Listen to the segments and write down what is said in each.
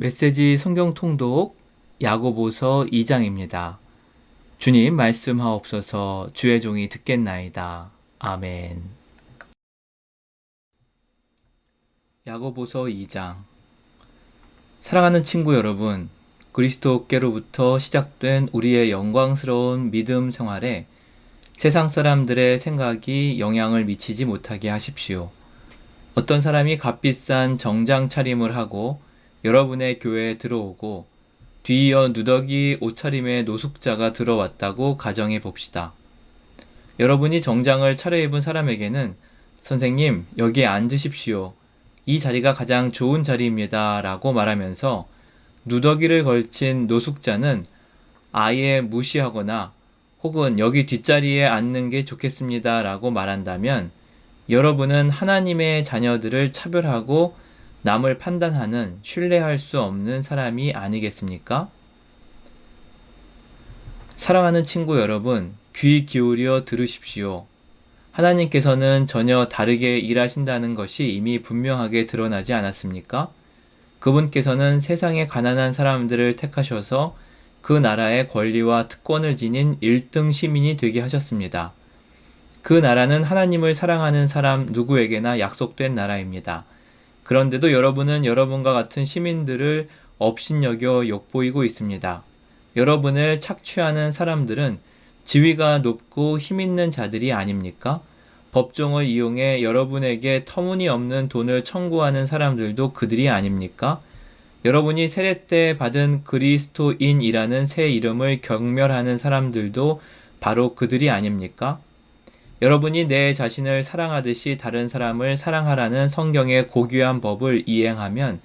메시지 성경 통독 야고보서 2장입니다. 주님 말씀하옵소서. 주의 종이 듣겠나이다. 아멘. 야고보서 2장. 사랑하는 친구 여러분, 그리스도께로부터 시작된 우리의 영광스러운 믿음 생활에 세상 사람들의 생각이 영향을 미치지 못하게 하십시오. 어떤 사람이 값비싼 정장 차림을 하고 여러분의 교회에 들어오고 뒤이어 누더기 옷차림의 노숙자가 들어왔다고 가정해 봅시다. 여러분이 정장을 차려입은 사람에게는 선생님, 여기에 앉으십시오. 이 자리가 가장 좋은 자리입니다. 라고 말하면서 누더기를 걸친 노숙자는 아예 무시하거나 혹은 여기 뒷자리에 앉는 게 좋겠습니다. 라고 말한다면 여러분은 하나님의 자녀들을 차별하고 남을 판단하는 신뢰할 수 없는 사람이 아니겠습니까? 사랑하는 친구 여러분, 귀 기울여 들으십시오. 하나님께서는 전혀 다르게 일하신다는 것이 이미 분명하게 드러나지 않았습니까? 그분께서는 세상의 가난한 사람들을 택하셔서 그 나라의 권리와 특권을 지닌 1등 시민이 되게 하셨습니다. 그 나라는 하나님을 사랑하는 사람 누구에게나 약속된 나라입니다. 그런데도 여러분은 여러분과 같은 시민들을 업신여겨 욕보이고 있습니다. 여러분을 착취하는 사람들은 지위가 높고 힘있는 자들이 아닙니까? 법정을 이용해 여러분에게 터무니없는 돈을 청구하는 사람들도 그들이 아닙니까? 여러분이 세례 때 받은 그리스도인이라는 새 이름을 경멸하는 사람들도 바로 그들이 아닙니까? 여러분이 내 자신을 사랑하듯이 다른 사람을 사랑하라는 성경의 고귀한 법을 이행하면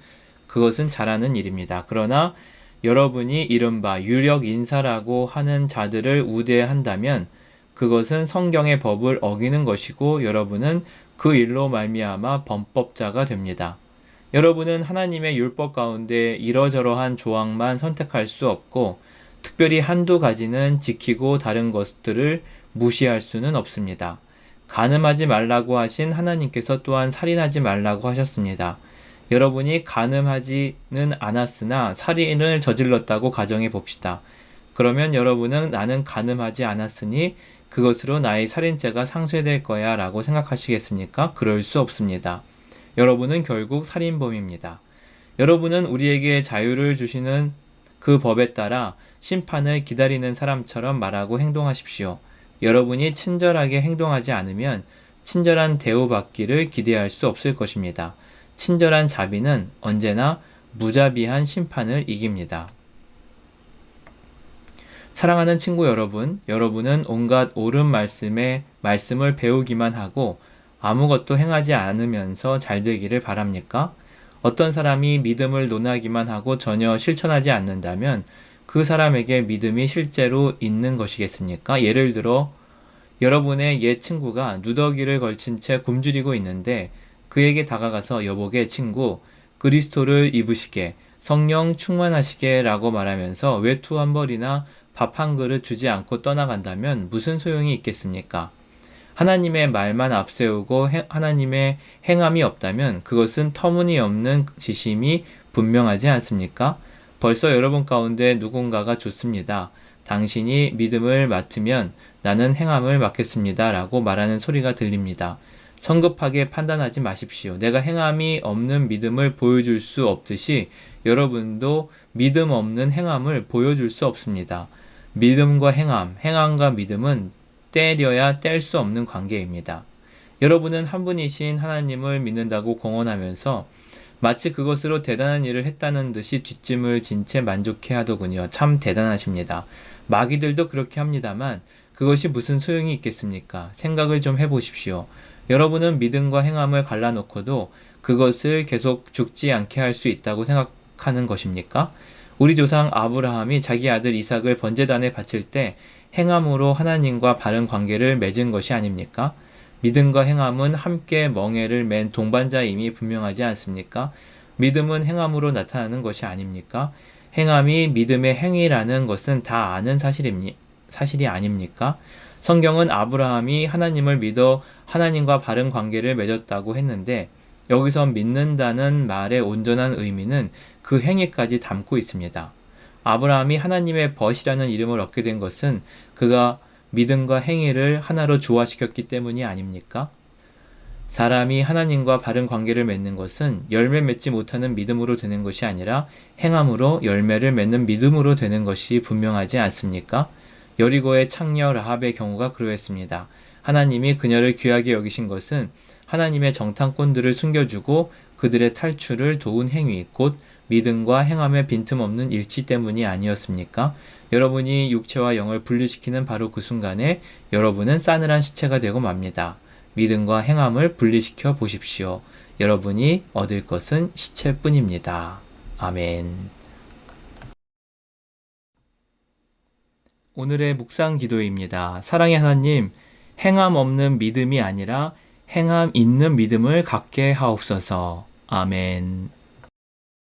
그것은 잘하는 일입니다. 그러나 여러분이 이른바 유력 인사라고 하는 자들을 우대한다면 그것은 성경의 법을 어기는 것이고 여러분은 그 일로 말미암아 범법자가 됩니다. 여러분은 하나님의 율법 가운데 이러저러한 조항만 선택할 수 없고 특별히 한두 가지는 지키고 다른 것들을 무시할 수는 없습니다. 간음하지 말라고 하신 하나님께서 또한 살인하지 말라고 하셨습니다. 여러분이 간음하지는 않았으나 살인을 저질렀다고 가정해 봅시다. 그러면 여러분은 나는 간음하지 않았으니 그것으로 나의 살인죄가 상쇄될 거야 라고 생각하시겠습니까? 그럴 수 없습니다. 여러분은 결국 살인범입니다. 여러분은 우리에게 자유를 주시는 그 법에 따라 심판을 기다리는 사람처럼 말하고 행동하십시오. 여러분이 친절하게 행동하지 않으면 친절한 대우받기를 기대할 수 없을 것입니다. 친절한 자비는 언제나 무자비한 심판을 이깁니다. 사랑하는 친구 여러분, 여러분은 온갖 옳은 말씀을 배우기만 하고 아무것도 행하지 않으면서 잘 되기를 바랍니까? 어떤 사람이 믿음을 논하기만 하고 전혀 실천하지 않는다면 그 사람에게 믿음이 실제로 있는 것이겠습니까? 예를 들어 여러분의 옛 친구가 누더기를 걸친 채 굶주리고 있는데 그에게 다가가서 여보게 친구, 그리스도를 입으시게, 성령 충만하시게 라고 말하면서 외투 한 벌이나 밥 한 그릇 주지 않고 떠나간다면 무슨 소용이 있겠습니까? 하나님의 말만 앞세우고 하나님의 행함이 없다면 그것은 터무니없는 지심이 분명하지 않습니까? 벌써 여러분 가운데 누군가가 좋습니다. 당신이 믿음을 맡으면 나는 행함을 맡겠습니다. 라고 말하는 소리가 들립니다. 성급하게 판단하지 마십시오. 내가 행함이 없는 믿음을 보여줄 수 없듯이 여러분도 믿음 없는 행함을 보여줄 수 없습니다. 믿음과 행함과 믿음은 떼려야 뗄 수 없는 관계입니다. 여러분은 한 분이신 하나님을 믿는다고 공언하면서 마치 그것으로 대단한 일을 했다는 듯이 뒷짐을 진 채 만족해 하더군요. 참 대단하십니다. 마귀들도 그렇게 합니다만 그것이 무슨 소용이 있겠습니까? 생각을 좀 해보십시오. 여러분은 믿음과 행함을 갈라놓고도 그것을 계속 죽지 않게 할 수 있다고 생각하는 것입니까? 우리 조상 아브라함이 자기 아들 이삭을 번제단에 바칠 때 행함으로 하나님과 바른 관계를 맺은 것이 아닙니까? 믿음과 행함은 함께 멍에를 맨 동반자임이 분명하지 않습니까? 믿음은 행함으로 나타나는 것이 아닙니까? 행함이 믿음의 행위라는 것은 다 아는 사실이 아닙니까? 성경은 아브라함이 하나님을 믿어 하나님과 바른 관계를 맺었다고 했는데 여기서 믿는다는 말의 온전한 의미는 그 행위까지 담고 있습니다. 아브라함이 하나님의 벗이라는 이름을 얻게 된 것은 그가 믿음과 행위를 하나로 조화시켰기 때문이 아닙니까? 사람이 하나님과 바른 관계를 맺는 것은 열매 맺지 못하는 믿음으로 되는 것이 아니라 행함으로 열매를 맺는 믿음으로 되는 것이 분명하지 않습니까? 여리고의 창녀 라합의 경우가 그러했습니다. 하나님이 그녀를 귀하게 여기신 것은 하나님의 정탐꾼들을 숨겨주고 그들의 탈출을 도운 행위, 곧 믿음과 행함의 빈틈없는 일치 때문이 아니었습니까? 여러분이 육체와 영을 분리시키는 바로 그 순간에 여러분은 싸늘한 시체가 되고 맙니다. 믿음과 행함을 분리시켜 보십시오. 여러분이 얻을 것은 시체뿐입니다. 아멘. 오늘의 묵상 기도입니다. 사랑의 하나님, 행함 없는 믿음이 아니라 행함 있는 믿음을 갖게 하옵소서. 아멘.